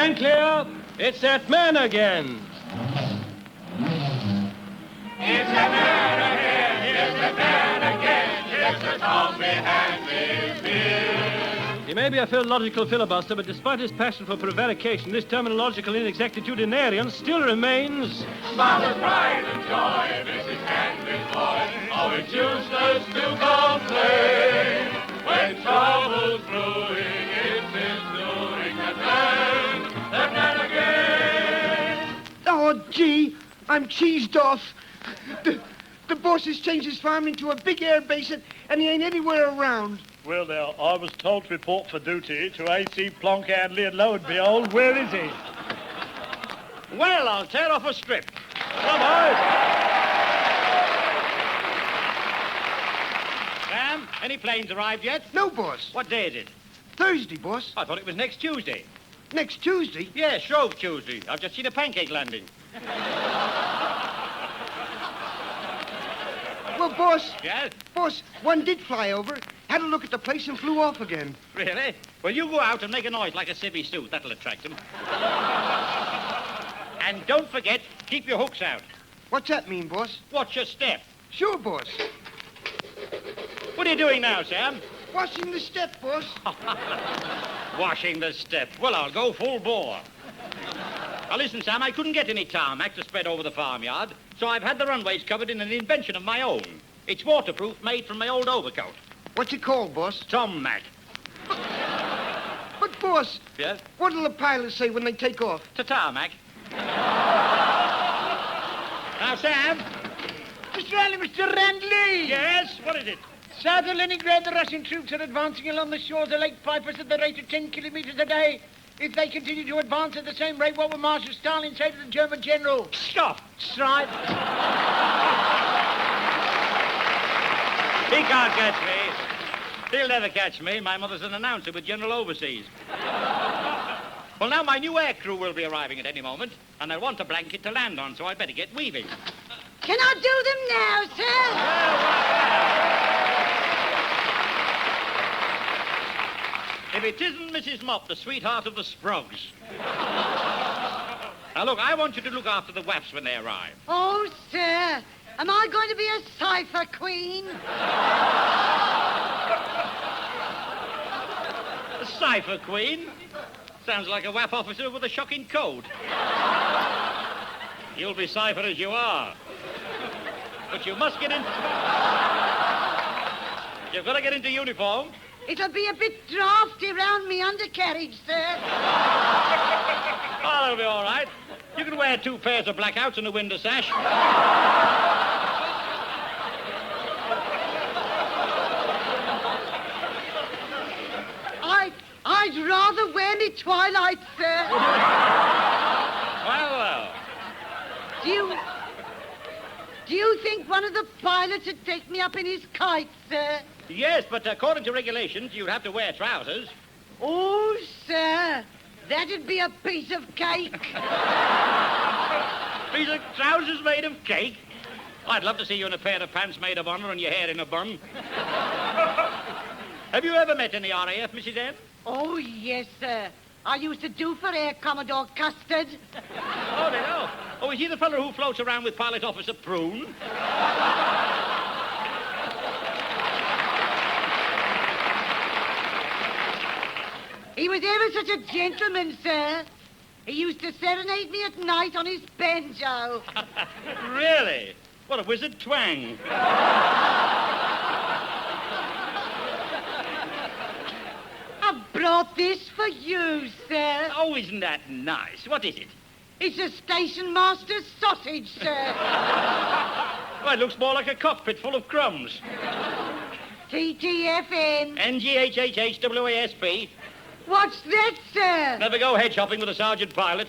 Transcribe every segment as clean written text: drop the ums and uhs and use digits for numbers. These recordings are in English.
Stand clear. It's that man again. It's the man again. It's the man again. It's the Tommy Handley beard. He may be a philological filibuster, but despite his passion for prevarication, this terminological inexactitudinarian still remains... Mama's pride and joy, Mrs. Handley's boy, always useless to complain. When trouble's brewing, it's his doing, that man again. Oh, gee, I'm cheesed off. The boss has changed his farm into a big air basin, and he ain't anywhere around. Well, now, I was told to report for duty to AC Plonk, Handley, and lo and behold, where is he? Well, I'll tear off a strip. Come on. Sam, any planes arrived yet? No, boss. What day is it? Thursday, boss. I thought it was next Tuesday. Next Tuesday? Yeah, Shrove Tuesday. I've just seen a pancake landing. Well, boss. Yes? Boss, one did fly over, had a look at the place and flew off again. Really? Well, you go out and make a noise like a civvy suit. That'll attract them. And don't forget, keep your hooks out. What's that mean, boss? Watch your step. Sure, boss. What are you doing now, Sam? Washing the step, boss. Washing the step. Well, I'll go full bore. Now, listen, Sam, I couldn't get any tarmac to spread over the farmyard, so I've had the runways covered in an invention of my own. It's waterproof, made from my old overcoat. What's it called, boss? Tom-mac. But, boss, Yes? what'll the pilots say when they take off? To tarmac. Now, Sam. Mr. Handley, Mr. Handley! Yes? What is it? South of Leningrad, the Russian troops are advancing along the shores of Lake Pipers at the rate of 10 kilometers a day. If they continue to advance at the same rate, what will Marshal Stalin say to the German general? Stop. Strike. He can't catch me. He'll never catch me. My mother's an announcer with General Overseas. Well, now my new air crew will be arriving at any moment, and they'll want a blanket to land on, so I'd better get weaving. Can I do them now, sir? If it isn't Mrs. Mop, the sweetheart of the Sprogs. Now, look, I want you to look after the waifs when they arrive. Oh, sir, am I going to be a cipher queen? A cipher queen? Sounds like a WAF officer with a shocking code. You'll be cipher as you are. But you must get in... You've got to get into uniform. It'll be a bit drafty round me undercarriage, sir. Oh, that'll be all right. You can wear 2 pairs of blackouts and a window sash. I'd rather wear me twilight, sir. Well. Do you think one of the pilots would take me up in his kite, sir? Yes, but according to regulations, you'd have to wear trousers. Oh, sir, that'd be a piece of cake. Piece of trousers made of cake? I'd love to see you in a pair of pants made of honor and your hair in a bun. Have you ever met in the RAF, Mrs. M? Oh, yes, sir. I used to do for Air Commodore Custard. Oh, they know. Oh, is he the fellow who floats around with Pilot Officer Prune? He was ever such a gentleman, sir. He used to serenade me at night on his banjo. Really? What a wizard twang. I've brought this for you, sir. Oh, isn't that nice? What is it? It's a station master's sausage, sir. Well, it looks more like a cockpit full of crumbs. TTFN. NGHHHWASP. What's that, sir? Never go head shopping with a sergeant pilot.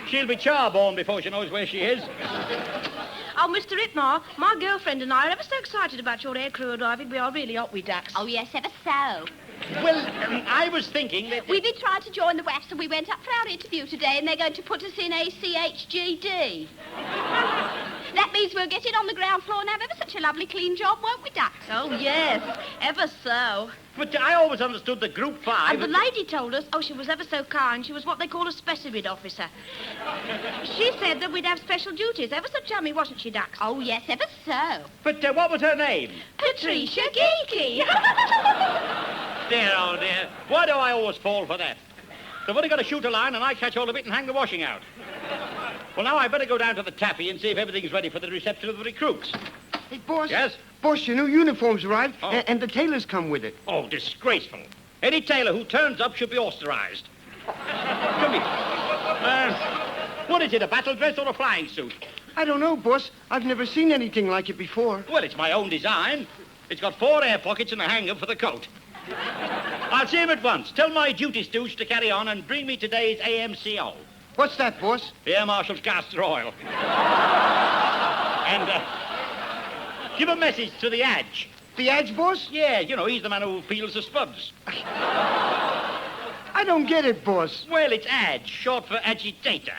She'll be charborn before she knows where she is. Oh, Mr. Itmar, my girlfriend and I are ever so excited about your aircrew arriving. We are really, aren't we, Dax? Oh, yes, ever so. Well, I was thinking that... We've been trying to join the WAFs and we went up for our interview today and they're going to put us in ACHGD. That means we'll get in on the ground floor and have ever such a lovely clean job, won't we, Ducks? Oh, yes, ever so. But I always understood that Group 5... And the lady told us, she was ever so kind, she was what they call a specimen officer. She said that we'd have special duties, ever so chummy, wasn't she, Ducks? Oh, yes, ever so. But what was her name? Patricia Geeky. Dear, oh dear. Why do I always fall for that? They've only got to shoot a line and I catch all of it and hang the washing out. Well, now I better go down to the taffy and see if everything's ready for the reception of the recruits. Hey, boss. Yes? Boss, your new uniform's arrived, Oh. and the tailors come with it. Oh, disgraceful. Any tailor who turns up should be ostracised. Come here. What is it, a battle dress or a flying suit? I don't know, boss. I've never seen anything like it before. Well, it's my own design. It's got 4 air pockets and a hanger for the coat. I'll see him at once. Tell my duty stooge to carry on and bring me today's AMCO. What's that, boss? Air Marshal's Castor Oil. And give a message to the Adge. The Adge, boss? Yeah, you know, he's the man who peels the spuds. I don't get it, boss. Well, it's Adge, short for agitator.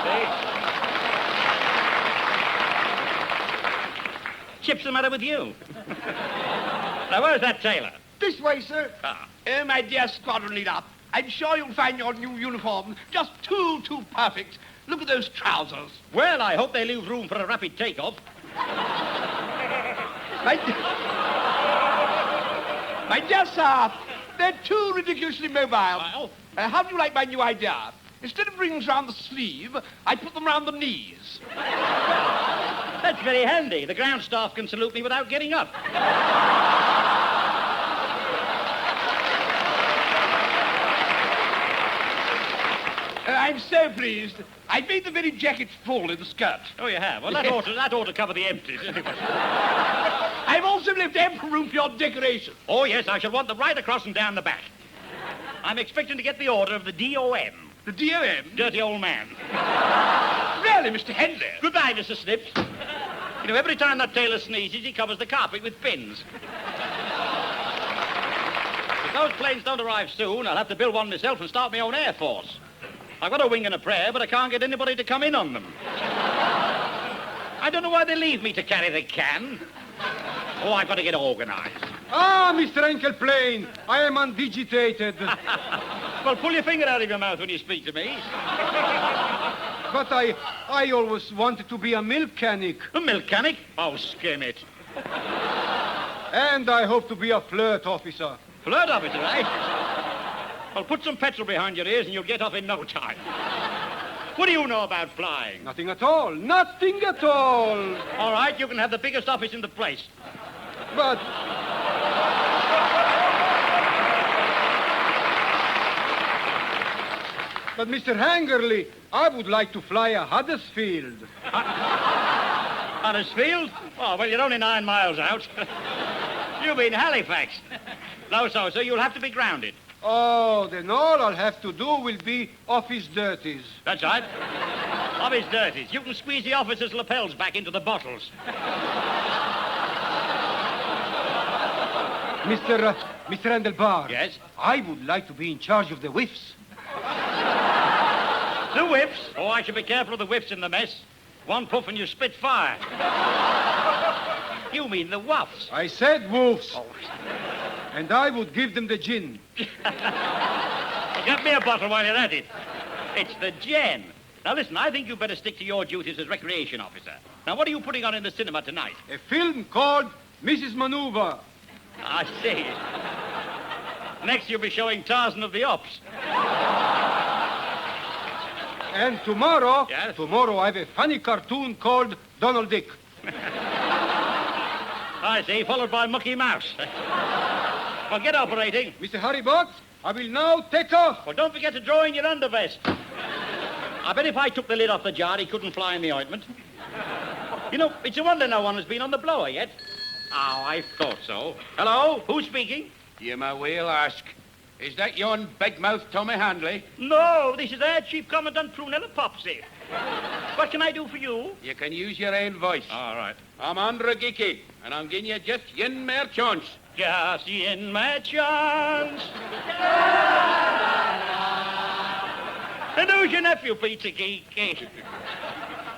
See? Chip's the matter with you? Now, where's that tailor? This way, sir. Ah. My dear squadron leader, I'm sure you'll find your new uniform just too perfect. Look at those trousers. Well, I hope they leave room for a rapid takeoff. My dear sir, they're too ridiculously mobile. Well? How do you like my new idea? Instead of rings round the sleeve, I put them round the knees. That's very handy. The ground staff can salute me without getting up. I'm so pleased. I made the very jacket full in the skirt. Oh, you have? Well, that ought to cover the empties, anyway. I've also left ample room for your decoration. Oh, yes, I shall want them right across and down the back. I'm expecting to get the order of the DOM. The DOM? Dirty old man. Really, Mr. Handley? Goodbye, Mr. Snips. You know, every time that tailor sneezes, he covers the carpet with pins. If those planes don't arrive soon, I'll have to build one myself and start my own air force. I've got a wing and a prayer, but I can't get anybody to come in on them. I don't know why they leave me to carry the can. Oh, I've got to get organised. Ah, Mr. Enkelplane, I am undigitated. Well, pull your finger out of your mouth when you speak to me. But I always wanted to be a milkanic. A milkanic? Oh, skim it. And I hope to be a flirt officer. Flirt officer, eh? Well, put some petrol behind your ears and you'll get off in no time. What do you know about flying? Nothing at all. Nothing at all. All right, you can have the biggest office in the place. But... But, Mr. Hangerly, I would like to fly a Huddersfield. Huddersfield? Oh, well, you're only 9 miles out. You mean Halifax. No, so you'll have to be grounded. Oh, then all I'll have to do will be office dirties. That's right. Office dirties. You can squeeze the officers' lapels back into the bottles. Mr. Endelbar. Yes? I would like to be in charge of the whiffs. The whiffs? Oh, I should be careful of the whiffs in the mess. One puff and you spit fire. You mean the wuffs? I said woofs. Oh. And I would give them the gin. Well, get me a bottle while you're at it. It's the gin. Now, listen, I think you better stick to your duties as recreation officer. Now, what are you putting on in the cinema tonight? A film called Mrs. Maneuver. I see. Next, you'll be showing Tarzan of the Ops. And tomorrow, Yes? tomorrow I have a funny cartoon called Donald Dick. I see, followed by Mucky Mouse. Well, get operating. Mr. Harrybot, I will now take off. Well, don't forget to draw in your undervest. I bet if I took the lid off the jar, he couldn't fly in the ointment. You know, it's a wonder no one has been on the blower yet. Oh, I thought so. Hello? Who's speaking? You may well ask. Is that yon big-mouthed Tommy Handley? No, this is Air Chief Commandant Prunella Popsy. What can I do for you? You can use your own voice. All right. I'm Andra Geeky, and I'm giving you just yin mere chance. Just in my chance. And who's your nephew, Peter Geeky?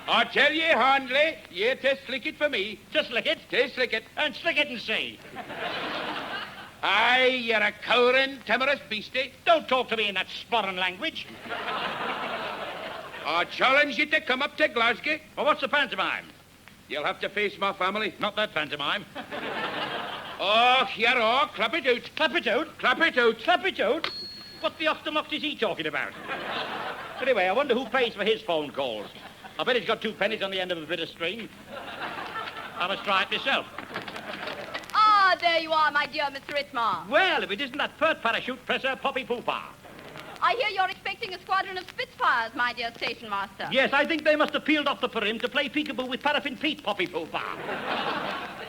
I tell ye, Handley, ye to slick it for me. Just slick it. To slick it. And slick it and see. Aye, you're a cowering, timorous beastie. Don't talk to me in that sporran language. I challenge you to come up to Glasgow. Well, what's the pantomime? You'll have to face my family. Not that pantomime. Oh, here are, clap it out. Clap it out. Clap it out. Clap it out? What the octomoct is he talking about? Anyway, I wonder who pays for his phone calls. I bet he's got 2 pennies on the end of a bit of string. I must try it myself. Ah, there you are, my dear Mr. Itmar. Well, if it isn't that pert parachute presser, Poppy Poopa. I hear you're expecting a squadron of Spitfires, my dear station master. Yes, I think they must have peeled off the perim to play peekaboo with paraffin feet, Poppy Poopa.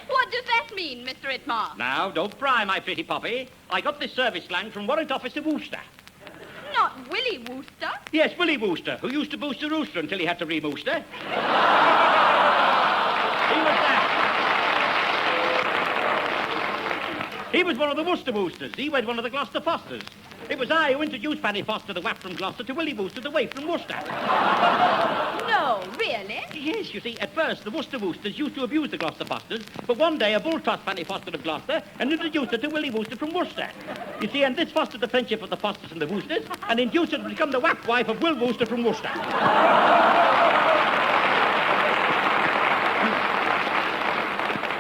What does that mean, Mr. Itmar? Now, don't pry, my pretty Poppy. I got this service slang from Warrant Officer Wooster. Not Willie Wooster. Yes, Willie Wooster, who used to boost a rooster until he had to re-booster. He was that. He was one of the Worcester Woosters. He wed one of the Gloucester Fosters. It was I who introduced Fanny Foster, the wap from Gloucester, to Willie Wooster, the waif from Worcester. No, really? Yes, you see, at first, the Worcester Woosters used to abuse the Gloucester Fosters, but one day a bull tossed Fanny Foster of Gloucester and introduced her to Willie Wooster from Worcester. You see, and this fostered the friendship of the Fosters and the Woosters and induced her to become the wap wife of Will Wooster from Worcester.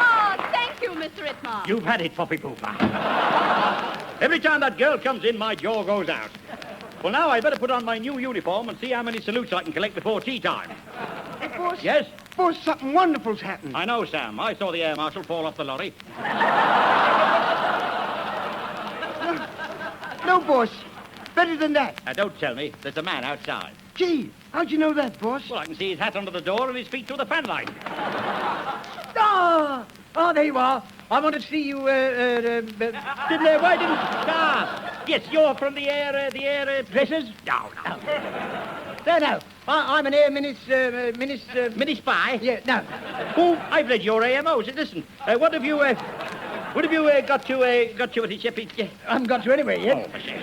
Oh, thank you, Mr. Itmar. You've had it, Poppy Poopa. Every time that girl comes in, my jaw goes out. Well, now I'd better put on my new uniform and see how many salutes I can collect before tea time. Hey, boss. Yes? Boss, something wonderful's happened. I know, Sam. I saw the air marshal fall off the lorry. No, boss. Better than that. Don't tell me. There's a man outside. Gee, how'd you know that, boss? Well, I can see his hat under the door and his feet through the fan light. Ah, there you are. I want to see you, Why didn't... Ah, yes, you're from the air dressers? No. No. I'm an air mini Mini-spy? Yeah, no. Oh, I've read your AMOs. Listen, what have you got to at the ship? I haven't got to anywhere yet. Oh, for shame.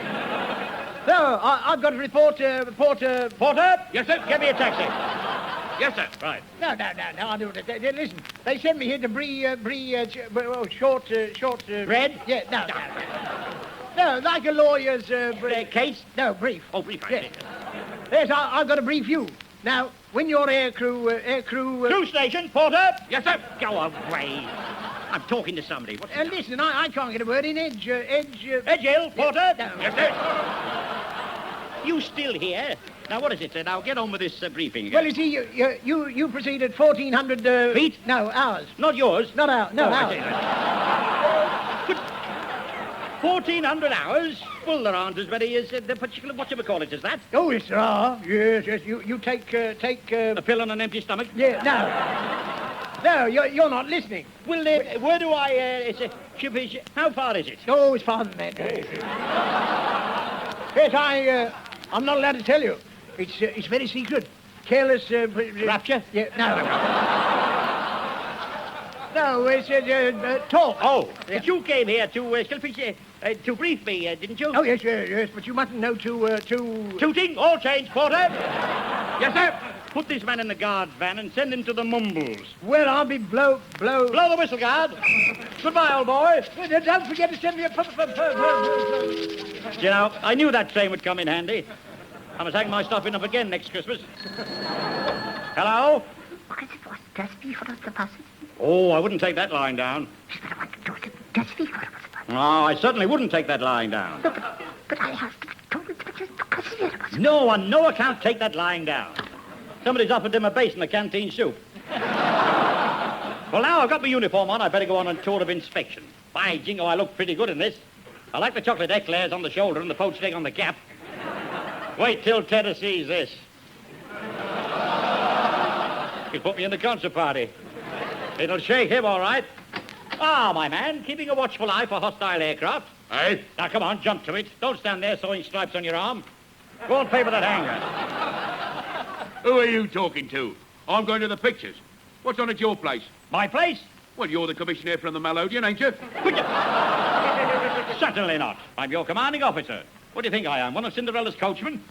No, I've got to report, Porter. Porter? Yes, sir. Get me a taxi. Yes, sir. Right. No, I'll do it. Listen, they sent me here to short... Red? Yeah, no. No, like a lawyer's... Case? No, brief. Oh, brief, I Yes. see. Yes, I've got to brief you. Now, when your air crew... Crew station, Porter? Yes, sir. Go away. I'm talking to somebody. What's And listen, I can't get a word in. Edge Hill, Porter? No. Yes, sir. You still here? Now, what is it, sir? Now, get on with this briefing again. Well, you see, you proceed at 1,400... Feet? No, hours. Not yours? Not hours. No, Oh, I hours. see. But 1,400 hours? Well, there aren't as many as the particular whatchamacallit as that. Oh, yes, there are. Yes. You take... A pill on an empty stomach? Yeah, no. No, you're not listening. Well, where do I... how far is it? Oh, it's farther than that. Yes, I'm not allowed to tell you. It's very secret. Careless... Rapture? Yeah, no. No, it's talk. Oh, Yeah. but you came here to brief me, didn't you? Oh, yes, but you mustn't know to... Tooting, all change, Porter. Yes, sir. Put this man in the guard's van and send him to the Mumbles. Well, I'll be blow... Blow the whistle, guard. Goodbye, old boy. Don't forget to send me a... You know, I knew that train would come in handy. I must hang my stuff in up again next Christmas. Hello? Oh, I wouldn't take that lying down. No, I certainly wouldn't take that lying down. But I have told it because No, on no account take that lying down. Somebody's offered him a base in the canteen soup. Well, now I've got my uniform on, I'd better go on a tour of inspection. By jingo, I look pretty good in this. I like the chocolate eclairs on the shoulder and the poached egg on the cap. Wait till Teddy sees this. He'll put me in the concert party. It'll shake him, all right. Ah, my man, keeping a watchful eye for hostile aircraft. Aye? Now, come on, jump to it. Don't stand there sewing stripes on your arm. Go and pay for that hanger. Who are you talking to? I'm going to the pictures. What's on at your place? My place? Well, you're the commissioner from the Melodian, ain't you? Certainly not. I'm your commanding officer. What do you think I am, one of Cinderella's coachmen?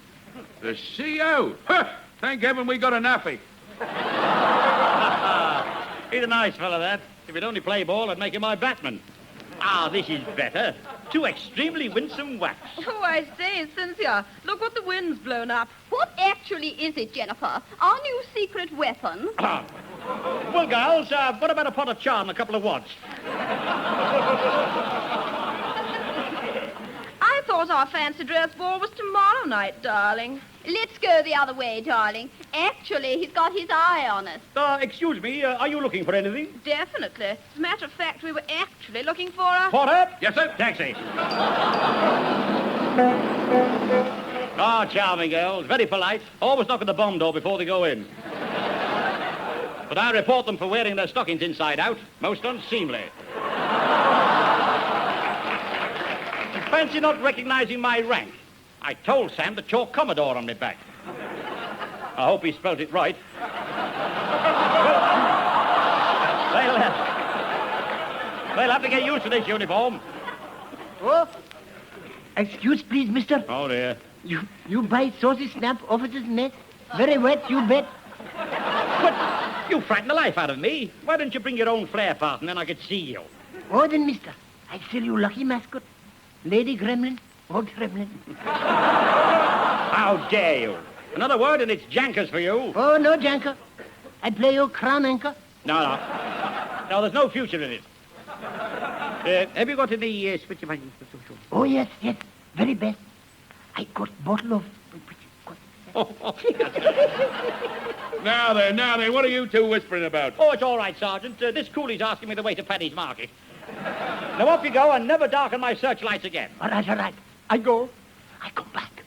The CO? Huh! Thank heaven we got a nappy. He's a nice fellow, that. If he'd only play ball, I'd make him my batman. Ah, this is better. Two extremely winsome whacks. Oh, I say, Cynthia, look what the wind's blown up. What actually is it, Jennifer? Our new secret weapon? Well, girls, what about a pot of char and a couple of wads? I thought our fancy dress ball was tomorrow night, darling. Let's go the other way, darling. Actually, he's got his eye on us. Excuse me, are you looking for anything? Definitely. As a matter of fact, we were actually looking for a... Porter? Yes, sir. Taxi. Ah, charming girls. Very polite. Always knock at the bomb door before they go in. But I report them for wearing their stockings inside out. Most unseemly. Fancy not recognizing my rank. I told Sam to chalk Commodore on my back. I hope he spelled it right. They'll have to get used to this uniform. Oh, excuse, please, mister. Oh, dear. You buy saucy snap officer's mess? Very wet, you bet. But you frightened the life out of me. Why didn't you bring your own flare part and then I could see you? Oh, then, mister, I sell you lucky mascot. Lady Gremlin or Gremlin. How dare you? Another word and it's jankers for you. Oh, no, janker. I play your crown anchor. No, there's no future in it. Have you got any switch? Oh, yes, very best. I got bottle of... Now then, what are you two whispering about? Oh, it's all right, Sergeant. This coolie's asking me the way to Paddy's Market. Now off you go and never darken my searchlights again. All right. I come back.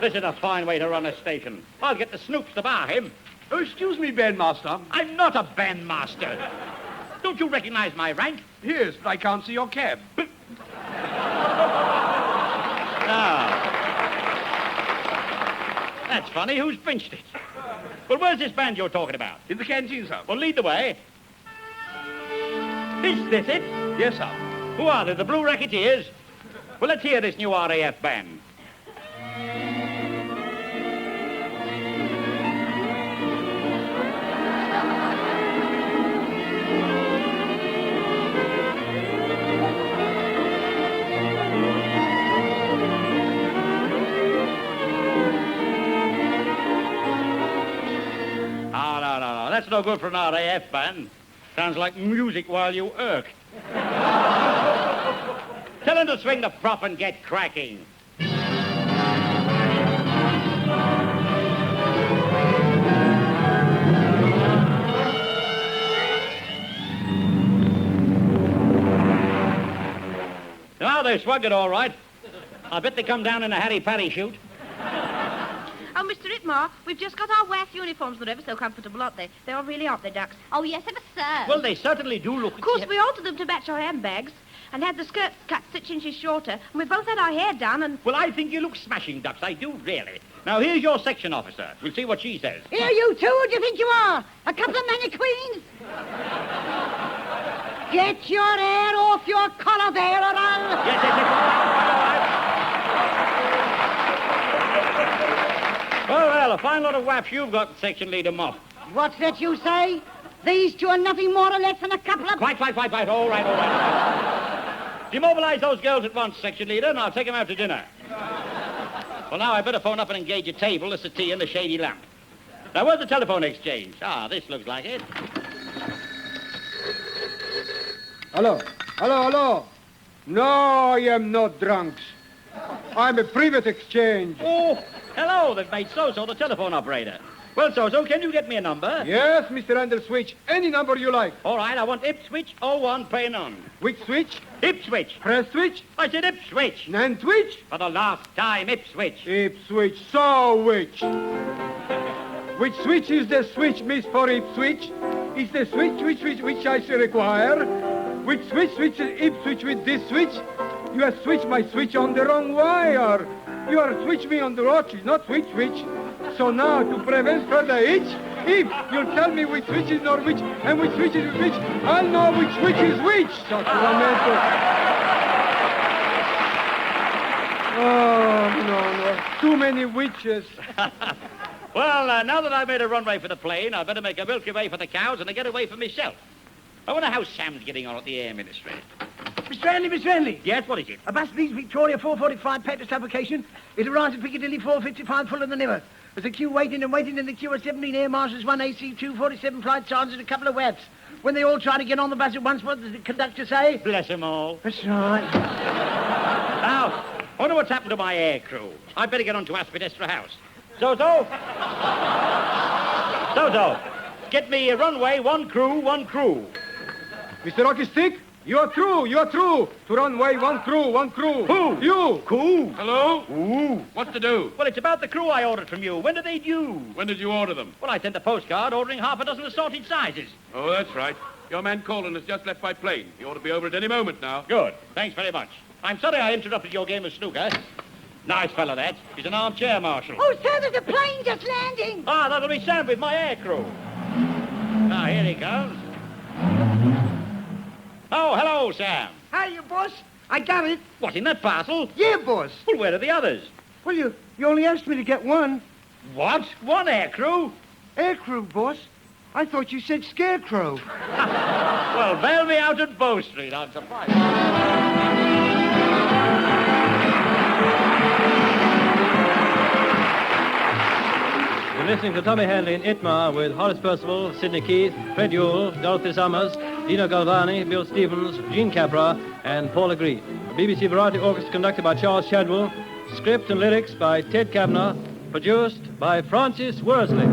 This is a fine way to run a station. I'll get the snoops to bar him. Oh, excuse me, bandmaster. I'm not a bandmaster. Don't you recognize my rank? Yes, but I can't see your cab. That's funny. Who's pinched it? Well, where's this band you're talking about? In the canteen, sir. Well, lead the way. Is this it? Yes, sir. Who are they? The Blue Racketeers? Well, let's hear this new RAF band. No. That's no good for an RAF band. Sounds like music while you irk. Tell him to swing the prop and get cracking. Now they swagged it all right. I bet they come down in a Hattie parachute. Oh, Mr. Itmar, we've just got our WAF uniforms. They're ever so comfortable, aren't they? They are really, aren't they, Ducks? Oh, yes, ever so. Well, they certainly do look... Of course, we altered them to match our handbags and had the skirts cut 6 inches shorter, and we both had our hair done and... Well, I think you look smashing, Ducks. I do, really. Now, here's your section officer. We'll see what she says. Here, you two, who do you think you are? A couple of mannequins? Get your hair off your collar there, or I'll... Yes. Well, a fine lot of waps you've got, section leader Moff. What's that you say? These two are nothing more or less than a couple of... Quite. All right. Demobilize those girls at once, section leader, and I'll take them out to dinner. Well, now I better phone up and engage a table, a settee, and a shady lamp. Now, where's the telephone exchange? This looks like it. Hello. No, I am not drunks. I'm a private exchange. Oh, hello, they've made So-So the telephone operator. Well, So-So, can you get me a number? Yes, Mr. Switch. Any number you like. All right, I want Ipswich 01, pay none. Which switch? Ipswich. Press switch? I said Ipswich. And twitch? For the last time, Ipswich. Ipswich, so which? Which switch is the switch, miss, for Ipswich? Is the switch which I shall require? Which switch is Ipswich with this switch? You have switched my switch on the wrong wire. You are switch me on the rotch, not switch. So now, to prevent further hitch, if you'll tell me which switch is Norwich and which switch is which, I'll know which switch is which. Sacramento. Oh, no. Too many witches. Well, now that I've made a runway for the plane, I better make a Milky Way for the cows and a getaway for myself. I wonder how Sam's getting on at the Air Ministry. Mr. Handley. Yes, what is it? A bus leaves Victoria 4:45 Patrick's application. It arrives at Piccadilly 4:55 fuller than ever. There's a queue waiting in the queue are 17 air marshals, 1 AC, 2 47 flight sergeants and a couple of WAFs. When they all try to get on the bus at once, what does the conductor say? Bless them all. That's right. Now, I wonder what's happened to my air crew. I'd better get on to Aspidestra House. So. Get me a runway, one crew. Mr. Rocky Stick, you are through. To runway, one crew. Who? You. Cool. Hello? Ooh. What to do? Well, it's about the crew I ordered from you. When are they due? When did you order them? Well, I sent a postcard ordering half a dozen assorted sizes. Oh, that's right. Your man Colin has just left by plane. He ought to be over at any moment now. Good. Thanks very much. I'm sorry I interrupted your game of snooker. Nice fellow, that. He's an armchair marshal. Oh, sir, there's a plane just landing. Ah, that'll be Sam with my air crew. Now, here he comes. Oh, hello, Sam. Hiya, boss. I got it. What, in that parcel? Yeah, boss. Well, where are the others? Well, you only asked me to get one. What? One air crew? Air crew, boss. I thought you said scarecrow. Well, bail me out at Bow Street. I'm surprised. You're listening to Tommy Handley in Itmar with Horace Percival, Sidney Keith, Fred Yule, Dorothy Summers, Dino Galvani, Bill Stevens, Gene Capra, and Paul Agree. BBC Variety Orchestra conducted by Charles Shadwell. Script and lyrics by Ted Kavanagh. Produced by Francis Worsley.